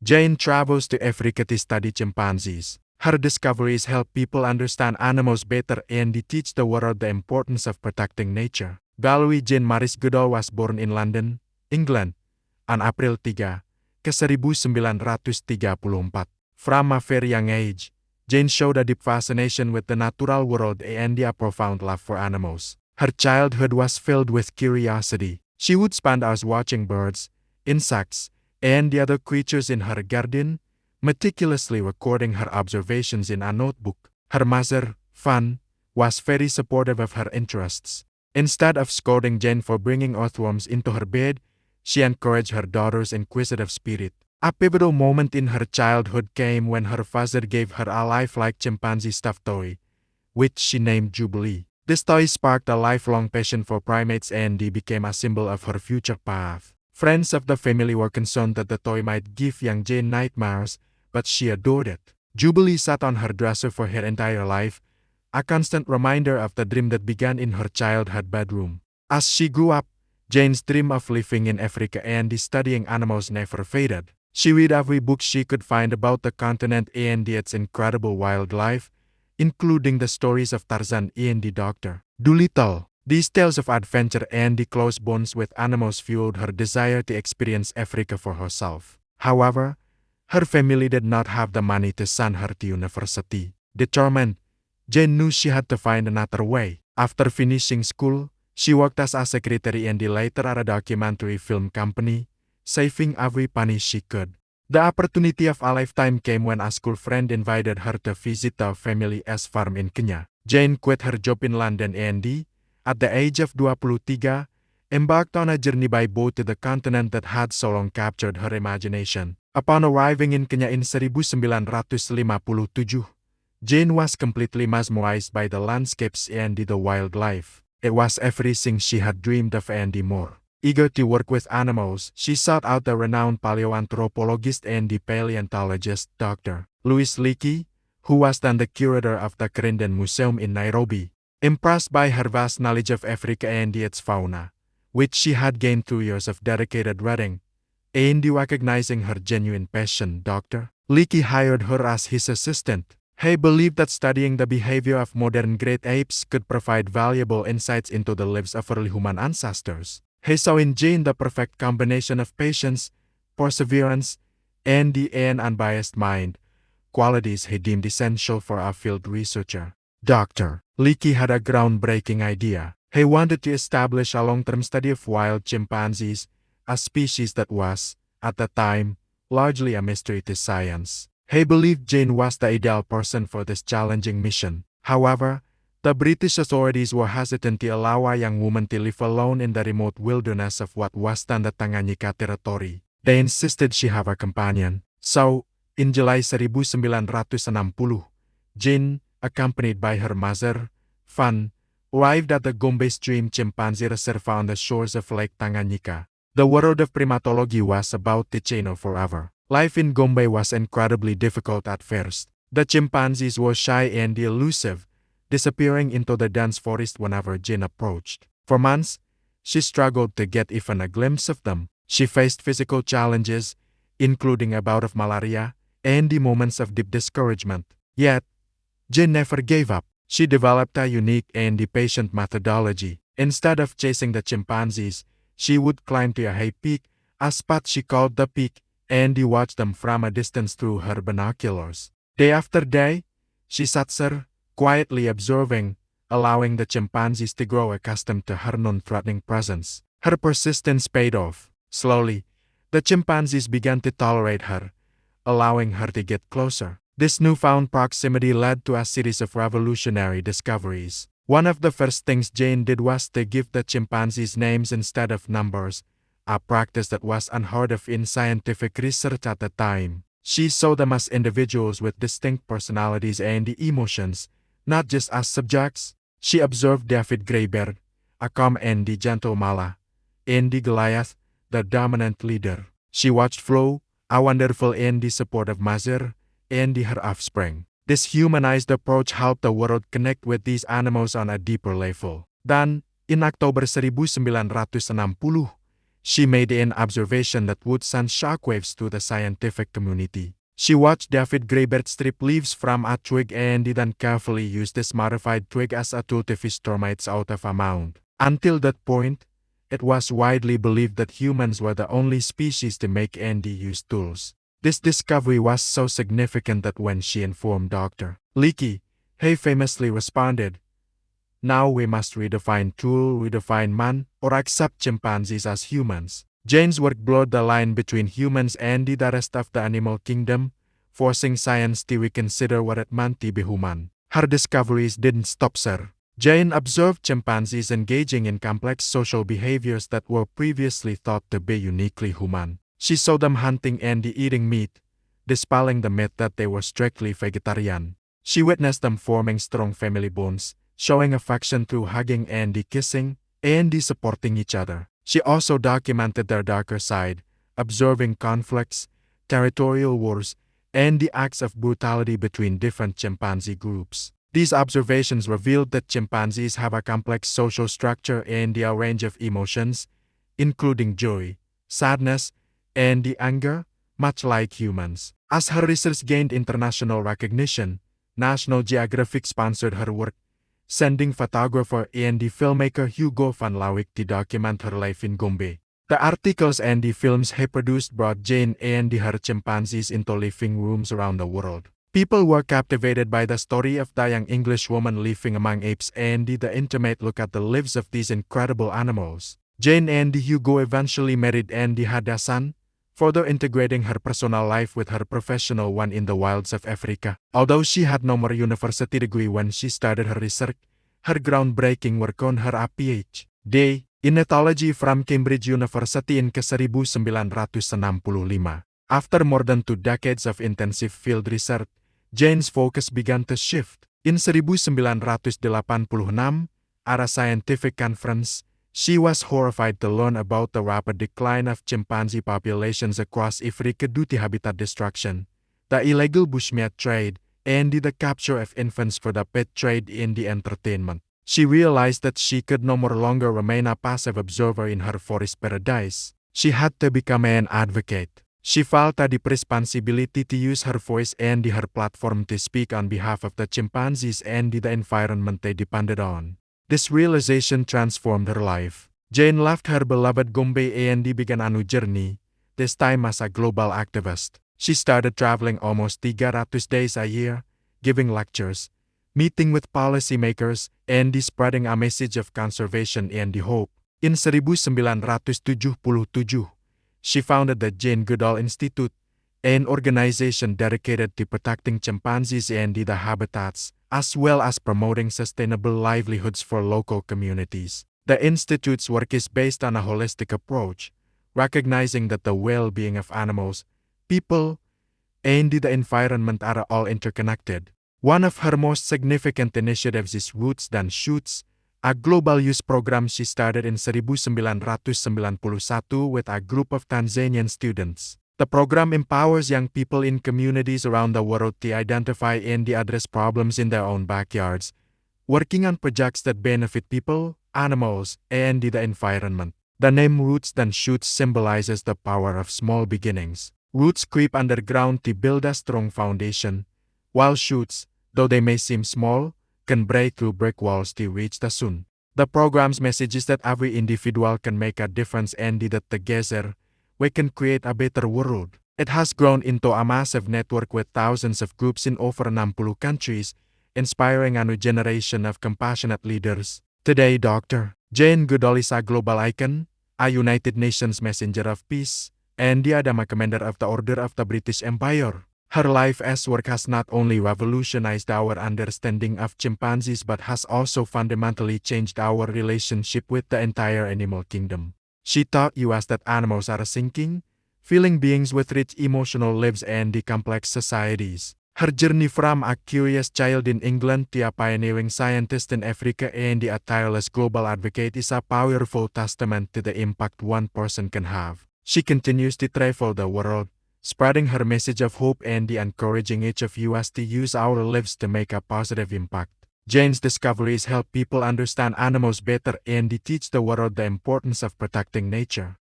Jane travels to Africa to study chimpanzees. Her discoveries help people understand animals better and teach the world the importance of protecting nature. Valerie Jane Maris Goodall was born in London, England, on April 3, 1934. From a very young age, Jane showed a deep fascination with the natural world and a profound love for animals. Her childhood was filled with curiosity. She would spend hours watching birds, insects, and the other creatures in her garden, meticulously recording her observations in a notebook. Her mother, Fan, was very supportive of her interests. Instead of scolding Jane for bringing earthworms into her bed, she encouraged her daughter's inquisitive spirit. A pivotal moment in her childhood came when her father gave her a lifelike chimpanzee stuffed toy, which she named Jubilee. This toy sparked a lifelong passion for primates and became a symbol of her future path. Friends of the family were concerned that the toy might give young Jane nightmares, but she adored it. Jubilee sat on her dresser for her entire life, a constant reminder of the dream that began in her childhood bedroom. As she grew up, Jane's dream of living in Africa and studying animals never faded. She read every book she could find about the continent and its incredible wildlife, including the stories of Tarzan and the Dr. Dolittle. These tales of adventure and the close bonds with animals fueled her desire to experience Africa for herself. However, her family did not have the money to send her to university. Determined, Jane knew she had to find another way. After finishing school, she worked as a secretary and later at a documentary film company, saving every penny she could. The opportunity of a lifetime came when a school friend invited her to visit the family's farm in Kenya. Jane quit her job in London and, at the age of 23, embarked on a journey by boat to the continent that had so long captured her imagination. Upon arriving in Kenya in 1957, Jane was completely mesmerized by the landscapes and the wildlife. It was everything she had dreamed of and more. Eager to work with animals, she sought out the renowned paleoanthropologist and paleontologist Dr. Louis Leakey, who was then the curator of the Crichton Museum in Nairobi. Impressed by her vast knowledge of Africa and its fauna, which she had gained through years of dedicated reading, and recognizing her genuine passion, Dr. Leakey hired her as his assistant. He believed that studying the behavior of modern great apes could provide valuable insights into the lives of early human ancestors. He saw in Jane the perfect combination of patience, perseverance, and an unbiased mind, qualities he deemed essential for a field researcher. Dr. Leakey had a groundbreaking idea. He wanted to establish a long-term study of wild chimpanzees, a species that was, at the time, largely a mystery to science. He believed Jane was the ideal person for this challenging mission. However, the British authorities were hesitant to allow a young woman to live alone in the remote wilderness of what was then the Tanganyika territory. They insisted she have a companion. So, in July 1960, Jane, accompanied by her mother, Fan, arrived at the Gombe Stream Chimpanzee Reserve on the shores of Lake Tanganyika. The world of primatology was about to change forever. Life in Gombe was incredibly difficult at first. The chimpanzees were shy and elusive, disappearing into the dense forest whenever Jane approached. For months, she struggled to get even a glimpse of them. She faced physical challenges, including a bout of malaria, and the moments of deep discouragement. Yet, Jane never gave up. She developed a unique and patient methodology. Instead of chasing the chimpanzees, she would climb to a high peak, a spot she called the peak, and watch them from a distance through her binoculars. Day after day, she sat there, quietly observing, allowing the chimpanzees to grow accustomed to her non-threatening presence. Her persistence paid off. Slowly, the chimpanzees began to tolerate her, allowing her to get closer. This newfound proximity led to a series of revolutionary discoveries. One of the first things Jane did was to give the chimpanzees names instead of numbers, a practice that was unheard of in scientific research at the time. She saw them as individuals with distinct personalities and emotions, not just as subjects. She observed David Greybeard, a calm and gentle Mala, and Goliath, the dominant leader. She watched Flo, a wonderful and supportive mother, and her offspring. This humanized approach helped the world connect with these animals on a deeper level. Then, in October 1960, she made an observation that would send shockwaves through the scientific community. She watched David Graeber strip leaves from a twig and then carefully used this modified twig as a tool to fish termites out of a mound. Until that point, it was widely believed that humans were the only species to make and use tools. This discovery was so significant that when she informed Dr. Leakey, he famously responded, "Now we must redefine tool, redefine man, or accept chimpanzees as humans." Jane's work blurred the line between humans and the rest of the animal kingdom, forcing science to reconsider what it meant to be human. Her discoveries didn't stop there. Jane observed chimpanzees engaging in complex social behaviors that were previously thought to be uniquely human. She saw them hunting and eating meat, dispelling the myth that they were strictly vegetarian. She witnessed them forming strong family bonds, showing affection through hugging and kissing, and supporting each other. She also documented their darker side, observing conflicts, territorial wars, and the acts of brutality between different chimpanzee groups. These observations revealed that chimpanzees have a complex social structure and a range of emotions, including joy, sadness, and anger, much like humans. As her research gained international recognition, National Geographic sponsored her work, sending photographer and filmmaker Hugo van Lawick to document her life in Gombe. The articles and films he produced brought Jane and her chimpanzees into living rooms around the world. People were captivated by the story of the young English woman living among apes and the intimate look at the lives of these incredible animals. Jane and Hugo eventually married and had a son, further integrating her personal life with her professional one in the wilds of Africa. Although she had no more university degree when she started her research, her groundbreaking work on her Ph.D. in ethology from Cambridge University in 1965. After more than 2 decades of intensive field research, Jane's focus began to shift. In 1986, at a scientific conference, she was horrified to learn about the rapid decline of chimpanzee populations across Africa due to habitat destruction, the illegal bushmeat trade, and the capture of infants for the pet trade in the entertainment. She realized that she could no more longer remain a passive observer in her forest paradise. She had to become an advocate. She felt a deep responsibility to use her voice and her platform to speak on behalf of the chimpanzees and the environment they depended on. This realization transformed her life. Jane left her beloved Gombe and began a new journey, this time as a global activist. She started traveling almost 300 days a year, giving lectures, meeting with policymakers, and spreading a message of conservation and hope. In 1977, she founded the Jane Goodall Institute, an organization dedicated to protecting chimpanzees and the habitats, as well as promoting sustainable livelihoods for local communities. The Institute's work is based on a holistic approach, recognizing that the well-being of animals, people, and the environment are all interconnected. One of her most significant initiatives is Roots Than Shoots, a global youth program she started in 1991 with a group of Tanzanian students. The program empowers young people in communities around the world to identify and address problems in their own backyards, working on projects that benefit people, animals, and the environment. The name Roots Than Shoots symbolizes the power of small beginnings. Roots creep underground to build a strong foundation, while shoots, though they may seem small, can break through brick walls to reach the sun. The program's message is that every individual can make a difference and that together, we can create a better world. It has grown into a massive network with thousands of groups in over 60 countries, inspiring a new generation of compassionate leaders. Today, Dr. Jane Goodall is a global icon, a United Nations Messenger of Peace, and the Adama Commander of the Order of the British Empire. Her life as work has not only revolutionized our understanding of chimpanzees but has also fundamentally changed our relationship with the entire animal kingdom. She taught us that animals are thinking, feeling beings with rich emotional lives and complex societies. Her journey from a curious child in England to a pioneering scientist in Africa and a tireless global advocate is a powerful testament to the impact one person can have. She continues to travel the world, spreading her message of hope and encouraging each of us to use our lives to make a positive impact. Jane's discoveries help people understand animals better and teach the world the importance of protecting nature.